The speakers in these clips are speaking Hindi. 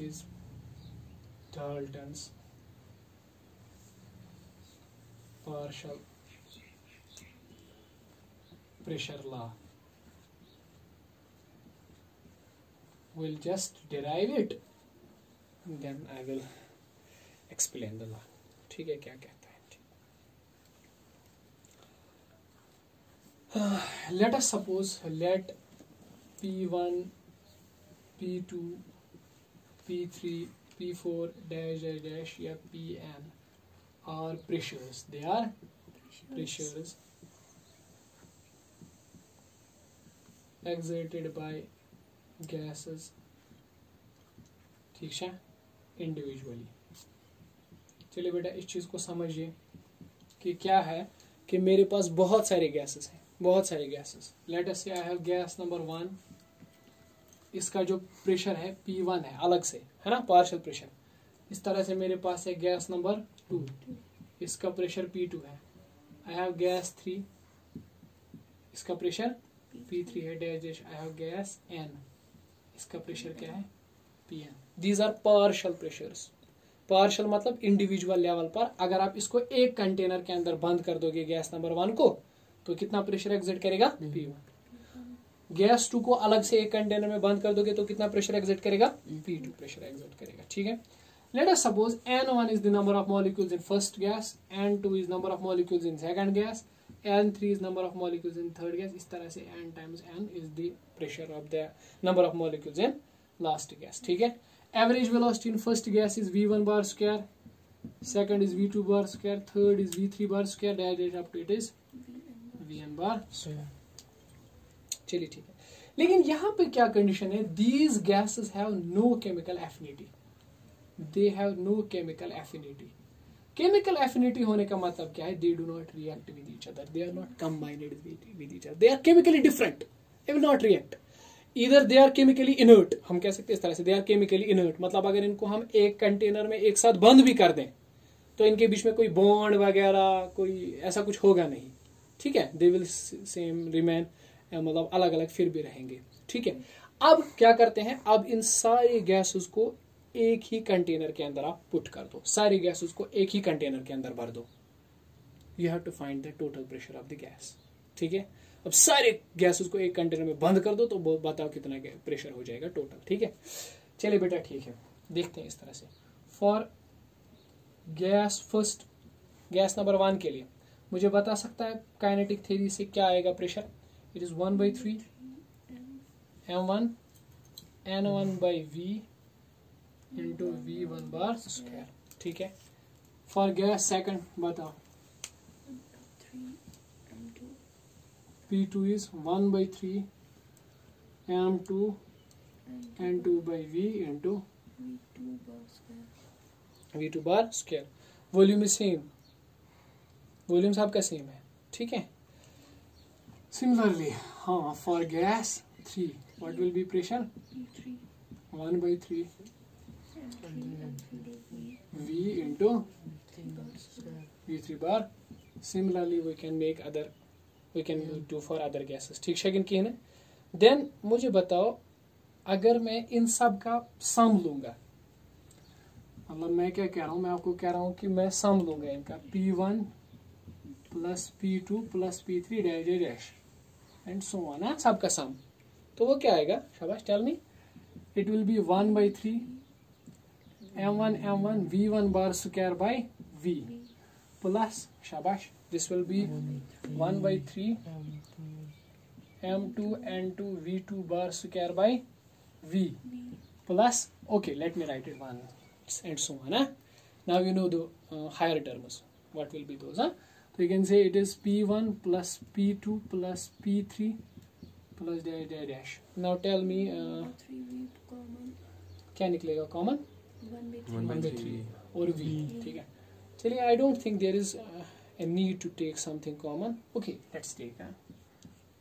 is Dalton's partial pressure law. We'll just derive it and then I will explain the law. ठीक है, क्या कहता है? Let us suppose let P1, P2, P3, P4 dash dash dash या Pn are pressures. They are pressures exerted by gases, ठीक है, इंडिविजुअली. चलिए बेटा इस चीज को समझिए कि क्या है कि मेरे पास बहुत सारे गैसेस हैं, बहुत सारे गैसेस. लेट अस से आई हैव गैस नंबर 1. इसका जो प्रेशर है P1 है अलग से, है ना, पार्शियल प्रेशर. इस तरह से मेरे पास है गैस नंबर 2, इसका प्रेशर P2 है. आई हैव गैस 3, इसका प्रेशर P3 है dash dash. I have gas N, इसका प्रेशर क्या है Pn. These are partial pressures. Partial मतलब इंडिविजुअल लेवल पर. अगर आप इसको एक कंटेनर के अंदर बंद कर दोगे गैस नंबर 1 को तो कितना प्रेशर एक्सर्ट करेगा P1. गैस 2 को अलग से एक कंटेनर में बंद कर दोगे तो कितना प्रेशर एक्सर्ट करेगा P2 प्रेशर एक्सर्ट करेगा. ठीक है. Let us suppose N1 is the number of molecules in first gas, N2 is number of molecules in second gas, N3 is number of molecules in third gas. इस तरह से N times N is the pressure of the number of molecules in last gas. ठीक है. Average velocity in first gas is V1 bar square, second is V2 bar square, third is V3 bar square, dash up to it is Vn bar square. चलिए ठीक है. लेकिन यहाँ पे क्या कंडीशन है? These gases have no chemical affinity. They have no chemical affinity. Chemical affinity होने का मतलब क्या है? They do not react with each other. They are not combined with each other. They are chemically different. They will not react. Either they are chemically inert. हम कह सकते हैं इस तरह से they are chemically inert. मतलब अगर इनको हम एक कंटेनर में एक साथ बंद भी कर दें तो इनके बीच में कोई बॉन्ड वगैरह कोई ऐसा कुछ होगा नहीं. ठीक है. They will same remain. मतलब अलग अलग फिर भी रहेंगे. ठीक है. अब क्या करते हैं? अब इन सारी गैसेस को एक ही कंटेनर के अंदर आप पुट कर दो. सारी गैसेस को एक ही कंटेनर के अंदर भर दो. You have to find the total pressure of the gas. ठीक है. अब सारे गैसेस को एक कंटेनर में बंद कर दो तो बताओ कितना प्रेशर हो जाएगा टोटल. ठीक है. चलिए बेटा ठीक है, देखते हैं इस तरह से. For gas first, gas number 1 के लिए मुझे बता सकता है काइनेटिक थ्योरी से क्या आएगा pressure? It is 1/3 m1 n1/v into V1 bar square. ठीक है. फॉर गैस सेकंड बताओ. P2 is 1/3 m2 n2/v into V2 bar square. Volume is same, volume आपका सेम है. ठीक है. सिमिलरली हाँ for gas 3 what will B pressure? 1/3 V into V3 bar. Similarly we can do for other gases. ठीक सेकंड की है ना. देन मुझे बताओ अगर मैं इन सब का सम लूंगा, मतलब मैं क्या कह रहा हूँ, मैं आपको कह रहा हूँ कि मैं सम लूंगा इनका P1 plus P2 plus P3 dash dash and so on है सबका सम. तो वो क्या आएगा? शाबाश tell me. It will be 1/3 m1 V1 bar square by V plus shabash this will be 1/3 m2 n2 V2 bar square by V plus okay let me write it one and so on. Now you know the higher terms. What will be those? So you can say it is P1 plus P2 plus P3 plus dash dash. Now tell me क्या निकलेगा कॉमन? 1/3 और V. ठीक है. चलिए I don't think there is a need to take something common. Okay let's take.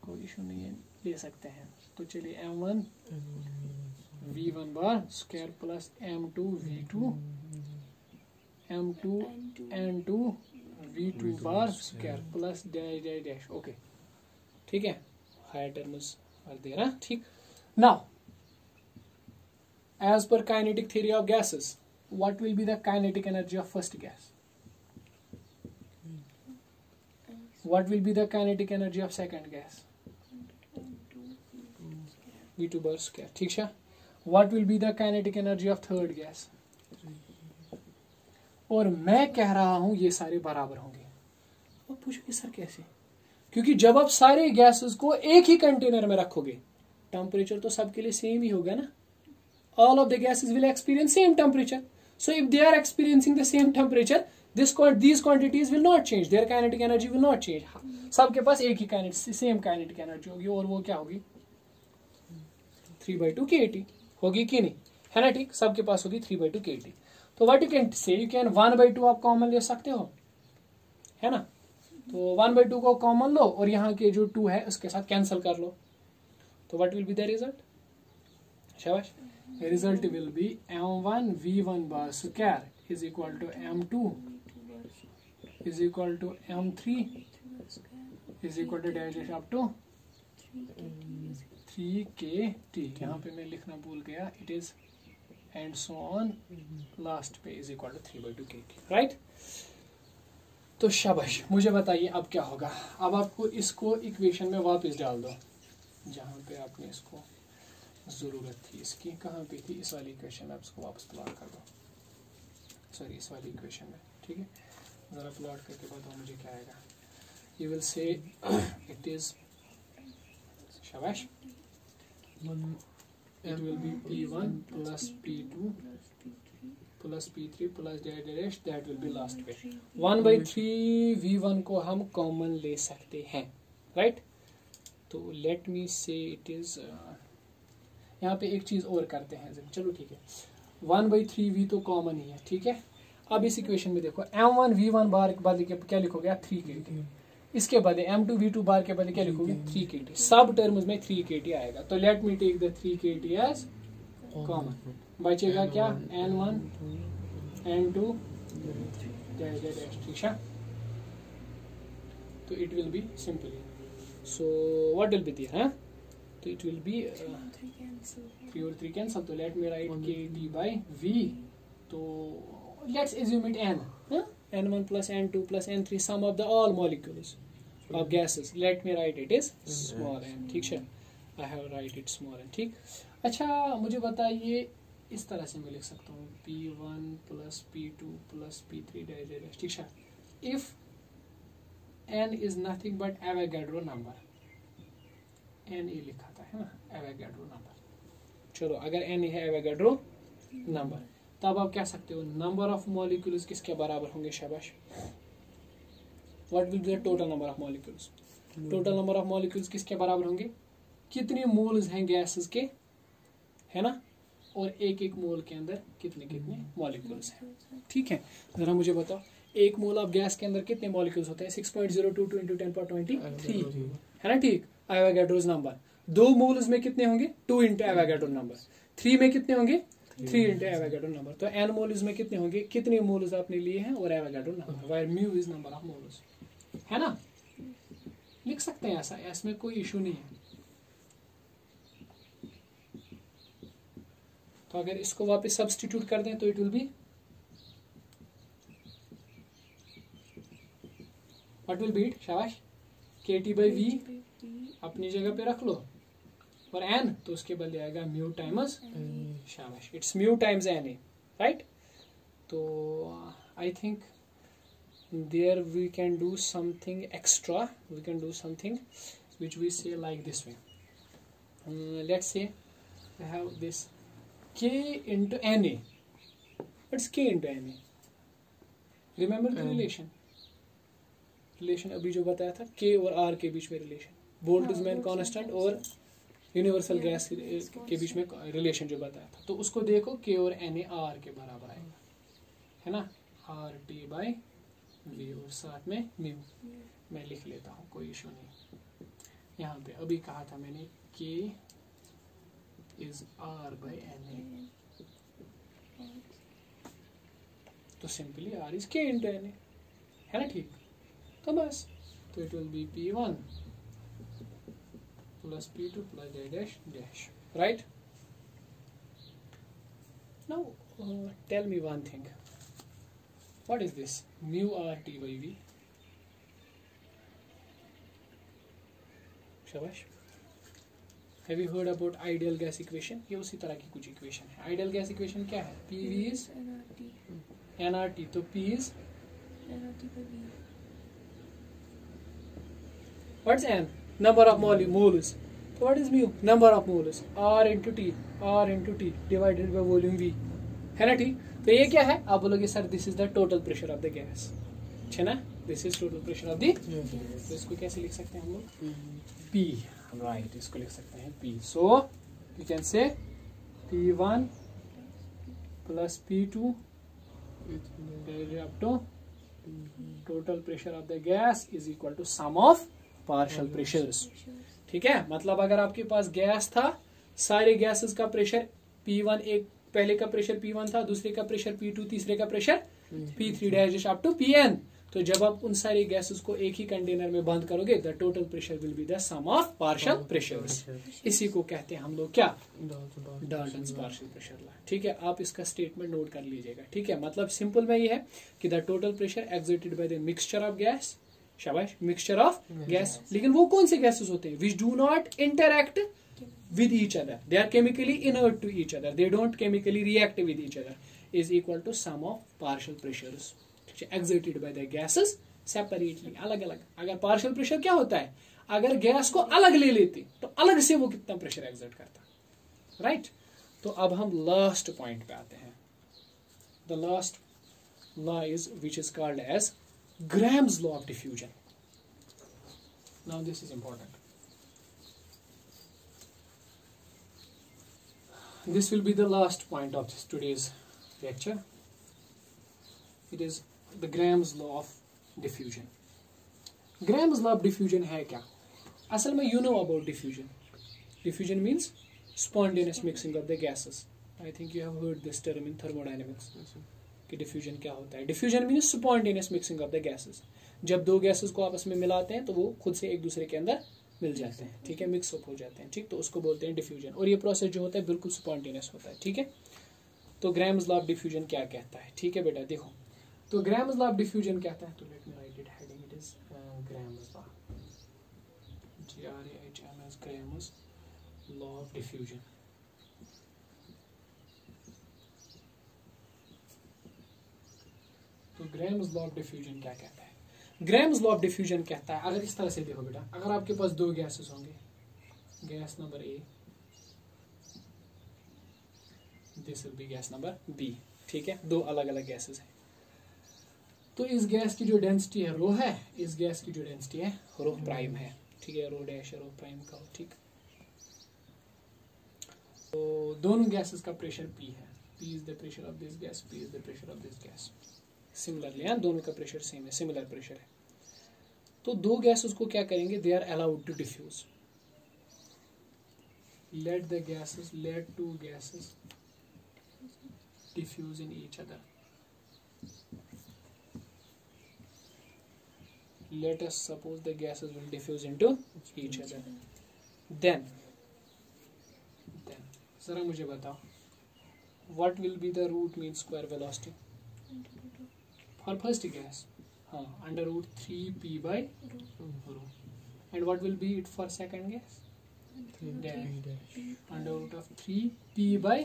कोई इशू नहीं है, ले सकते हैं. तो चलिए m1 V1 bar square plus m2 V2 m2 n2 V2 bar square plus dash dash dash. Okay ठीक है. Higher terms are there. ठीक. Now as per kinetic theory of gases, what will be the kinetic energy of first gas? What will be the kinetic energy of second gas? V2 bar square. ठीक है. What will be the kinetic energy of third gas? और मैं कह रहा हूं ये सारे बराबर होंगे. अब पूछोगे सर कैसे? क्योंकि जब आप सारे गैसेस को एक ही कंटेनर में रखोगे, टेम्परेचर तो सबके लिए सेम ही होगा ना. All of the gases will experience same temperature. So if they are experiencing the same temperature, these quantities will not change. Their kinetic energy will not change. सबके पास एक ही same kinetic energy होगी, और वो क्या होगी? 3/2 kT होगी कि नहीं? है ना. ठीक, सबके पास होगी 3/2 kT. तो what you can say, you can 1/2 आप कॉमन ले सकते हो, है ना. तो 1/2 को कॉमन लो और यहाँ के जो 2 है उसके साथ कैंसिल कर लो. तो what will be the result? शाबाश. The result will be m1 v1 bar square is equal to m2 is equal to m3 is equal to dash up to 3 kT. यहाँ पे मैं लिखना भूल गया. It is and so on last पे is equal to 3/2 kT. right? तो शाबाश. मुझे बताइए अब क्या होगा. अब आपको इसको इक्वेशन में वापस डाल दो जहाँ पे आपने इसको ज़रूरत थी. इसकी कहाँ पे थी? इस वाली इक्वेशन में. आप इसको वापस प्लॉट कर दो. सॉरी, इस वाली इक्वेशन में. ठीक है, ज़रा प्लॉट करके बताओ मुझे क्या आएगा. You will say it is शाबाश. It will be P1 plus P2 plus P3 plus dash that will be last way. 1/3 V1 को हम कॉमन ले सकते हैं. राइट. तो लेट मी से इट इज यहाँ पे एक चीज और करते हैं. चलो ठीक है, 1/3 V तो कॉमन ही है. ठीक है. अब इस इक्वेशन में देखो, m1 V1 बार के बदले क्या लिखोगे आप? 3 kT. इसके बदले m2 V2 बार के बदले क्या लिखोगे? 3 kT. सब टर्म्स में 3 kT आएगा. तो let me take the 3 kT as common. बचेगा क्या? n1 n2 dash. ठीक है. तो it will be simply, so what will be there? तो इट विल बी 3 और 3 कैंसल. तो let me write kT by v. तो let's assume it n. n1 plus n2 plus n3 sum of the all molecules of gases. Let me write it is small n. ठीक है, I have write it small n. ठीक. अच्छा, मुझे बताइए इस तरह से मैं लिख सकता हूँ P1 plus P2 plus P3 dash. ठीक है. If n is nothing but Avogadro number, n ये लिखा था, है ना, Avogadro number. चलो, अगर n है Avogadro number, तब आप कह सकते हो नंबर ऑफ मॉलिक्यूल्स किसके बराबर होंगे? शाबाश. What will be the total number of molecules? Total number of molecules किसके बराबर होंगे? कितने मोल्स हैं गैसेस के, है ना, और एक एक मोल के अंदर कितने कितने मॉलिक्यूल्स हैं. ठीक है. जरा मुझे बताओ, एक मोल ऑफ गैस के अंदर कितने मॉलिक्यूल्स होते हैं? 6.022 × 10⁻23, है ना. ठीक. Avogadro's number. 2 मोल्स में कितने होंगे? 2 × एवोगाड्रो नंबर. 3 में कितने होंगे? 3 × एवोगाड्रो नंबर. तो n मोल्स में कितने होंगे? कितने मोल्स आपने लिए हैं और Avogadro number. Where mu is number of moles, है ना. लिख सकते हैं ऐसा, इसमें कोई इशू नहीं है. तो अगर इसको वापस सब्स्टिट्यूट कर दें तो it will be what will B it? शाबाश. kT by v अपनी जगह पे रख लो, और n तो उसके बदले आएगा म्यू टाइम्स. शाबाश. It's mu times na. Right. तो I think there we can do something extra. We can do something which we say like this way. Let's say we have this k into na. What's k into na? Remember the relation? Relation अभी जो बताया था, k और r के बीच में रिलेशन, बोल्ट्जमैन कांस्टेंट और यूनिवर्सल गैस के बीच में रिलेशन जो बताया था. तो उसको देखो, k और na r के बराबर आएगा, है ना. RT by v और साथ में म्यू. मैं लिख लेता हूँ, कोई इशू नहीं. यहाँ पे अभी कहा था मैंने k is r by na. तो simply r is k into na, है ना. ठीक. तो बस, तो it will be P1 plus P2 plus dash. Right. Now tell me one thing, what is this mu R T by V? शाबाश। Have you heard about ideal gas equation? ये उसी तरह की कुछ इक्वेशन है। आइडियल गैस इक्वेशन क्या है? पी वी इज एनआरटी, तो P is what's n? Number of moles. तो what is mu? Number of moles. R into T divided by volume V, है ना ठीक? तो ये क्या है? आप बोलोगे sir this is the total pressure of the gas, है ना? This is total pressure of the. तो इसको कैसे लिख सकते हैं हम लोग? पी, राइट, इसको लिख सकते हैं P. So you can say P1 plus P2 up to total pressure of the gas is equal to sum of partial pressures. ठीक है, मतलब अगर आपके पास गैस था, सारे गैसेस का प्रेशर P1, एक पहले का प्रेशर P1 था, दूसरे का प्रेशर P2, तीसरे का pressure P3 dash up to Pn। तो जब आप उन सारे गैसेस को एक ही कंटेनर में बंद करोगे, the total pressure will be the sum of partial pressures. इसी को कहते हैं हम लोग क्या? Dalton's partial pressure law. ठीक है, आप इसका स्टेटमेंट नोट कर लीजिएगा। ठीक है, मतलब सिंपल में ये है कि the total pressure exerted by the mixture of gas, शाबाश, मिक्सचर ऑफ गैस। लेकिन वो कौन से गैसेस होते हैं? Which do not interact with each other, they are chemically inert to each other, they don't chemically react with each other, is equal to sum of partial pressures exerted by the gases separately, अलग अलग। अगर पार्शियल प्रेशर क्या होता है? अगर गैस को अलग ले लेते तो अलग से वो कितना प्रेशर एक्सर्ट करता, राइट? तो अब हम लास्ट पॉइंट पे आते हैं। The last law is which is called as Graham's law of diffusion. Now this is important. This will be the last point of today's lecture. It is the Graham's law of diffusion. Graham's law of diffusion है क्या? असल में you know about diffusion. Diffusion means spontaneous mixing of the gases. I think you have heard this term in thermodynamics. कि diffusion क्या होता है? Diffusion means spontaneous mixing of the gases. जब दो gases को आपस में मिलाते हैं तो वो खुद से एक दूसरे के अंदर मिल जाते हैं, ठीक है, मिक्स अप हो जाते हैं, ठीक? तो उसको बोलते हैं डिफ्यूजन। और ये प्रोसेस जो होता है बिल्कुल स्पॉन्टेनियस होता है, ठीक है? तो ग्राम्स लॉ ऑफ डिफ्यूजन क्या कहता है? ठीक है बेटा, देखो तो ग्राम्स लॉ ऑफ डिफ्यूजन कहता है, तो let me right it heading, it is grams law, GRAHMS, grams law of diffusion. तो ग्राम्स लॉ ऑफ डिफ्यूजन क्या कहता है? ग्राम्स लॉ ऑफ डिफ्यूजन कहता है, अगर इस तरह से देखो बेटा, अगर आपके पास दो गैसेस होंगे, gas number A, this will be gas number B, ठीक है, दो अलग अलग गैसेस हैं। तो इस गैस की जो डेंसिटी है रो है, इस गैस की जो डेंसिटी है रो प्राइम है, ठीक है, रो डैश रो प्राइम का, ठीक। तो दोनों गैसेस का प्रेशर पी है, P is the pressure of this gas, P is the pressure of this gas. Similarly दोनों का प्रेशर सेम है, सिमिलर प्रेशर है। तो दो गैसेस को क्या करेंगे? They are allowed to diffuse. Let two gases diffuse in each other. Let us suppose the gases will diffuse into each other. Then जरा मुझे बताओ, what will be the root mean square velocity for first gas? हाँ, under root 3p by rho. And what will be it for second gas? Dash. Under root of 3p by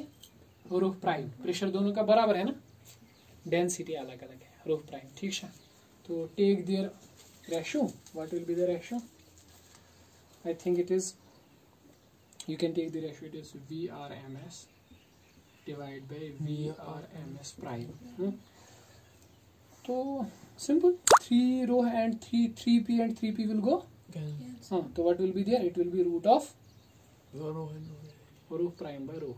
rho prime. Pressure दोनों का बराबर है ना, डेंसिटी अलग अलग है, rho prime, ठीक है? तो take their ratio. What will be the ratio? I think it is, you can take the ratio, it is VRMS divided by VRMS prime. तो simple, 3 rho and 3p and 3p will go. हाँ, तो what will be there? It will be root of rho prime by rho.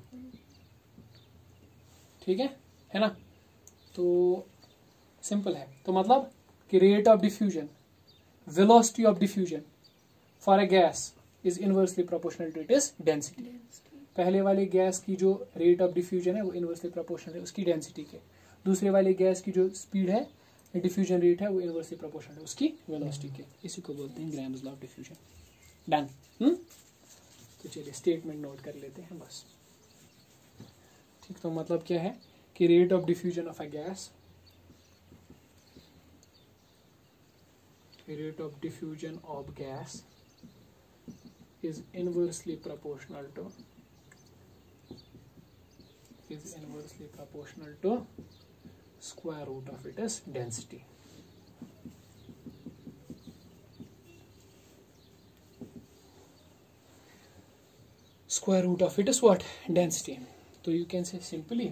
ठीक है ना? तो सिंपल है। तो मतलब कि rate of diffusion, velocity of diffusion for a gas is inversely proportional to its density. पहले वाले गैस की जो रेट ऑफ डिफ्यूजन है वो इनवर्सली प्रोपोर्शनल है उसकी डेंसिटी के, दूसरे वाले गैस की जो स्पीड है, डिफ्यूजन रेट है, वो इनवर्सली प्रोपोर्शनल है उसकी वेलोसिटी के। इसी को बोलते हैं grams law of diffusion. Done. तो चलिए स्टेटमेंट नोट कर लेते हैं बस, ठीक, तो मतलब क्या है कि rate of diffusion of a gas, rate of diffusion of gas is inversely proportional to square root of its density. Square root of it is what? Density. तो you can say simply,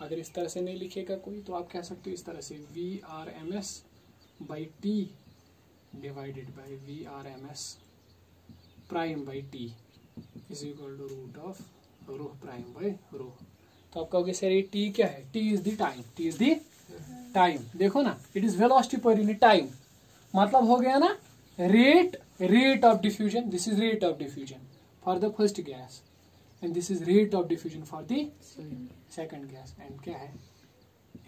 अगर इस तरह से नहीं लिखेगा कोई तो आप कह सकते हो इस तरह से VRMS by T divided by VRMS prime by T is equal to root of rho prime by rho. तो आप कहोगे सर ये T क्या है? T is the time. T is the time. देखो ना, it is velocity per unit time. मतलब हो गया ना rate of diffusion. This is rate of diffusion for the first gas and this is rate of diffusion for the second gas. and क्या है?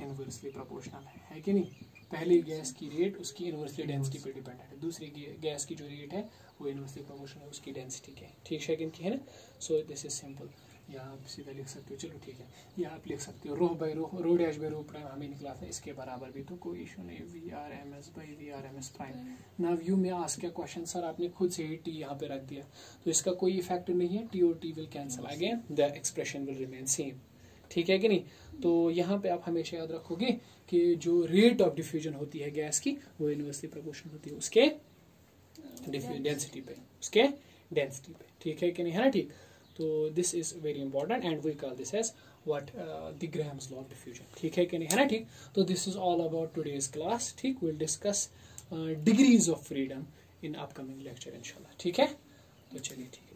Inversely proportional है कि नहीं? पहली गैस की रेट उसकी इनवर्सली डेंसिटी पर डिपेंडेंट है, दूसरी गैस की जो रेट है वो इनवर्सली प्रोपोर्शनल है उसकी डेंसिटी के, ठीक है कि है ना. So this is simple. या आप सीधा लिख सकते हो, चलो ठीक है, या आप लिख सकते हो row by row dash by row prime हमें निकला था इसके बराबर भी, तो कोई इशू नहीं. VRMS by VRMS prime. Now you में आस्क क्या क्वेश्चन, सर आपने खुद से ही टी यहाँ पे रख दिया तो इसका कोई इफेक्ट नहीं है, टी और T will cancel again, the expression will remain same, ठीक है कि नहीं. तो यहाँ पे आप हमेशा याद रखोगे कि जो रेट ऑफ डिफ्यूजन होती है गैस की वो इनवर्सली प्रोपोर्शनल होती है उसके डेंसिटी पे, ठीक है कि नहीं, है ना. ठीक, तो this is very important and we call this as what the Graham's law of diffusion, ठीक है कि नहीं, है ना. ठीक, तो this is all about today's class. ठीक, will discuss degrees of freedom in upcoming lecture इंशाल्लाह, ठीक है. तो चलिए ठीक है.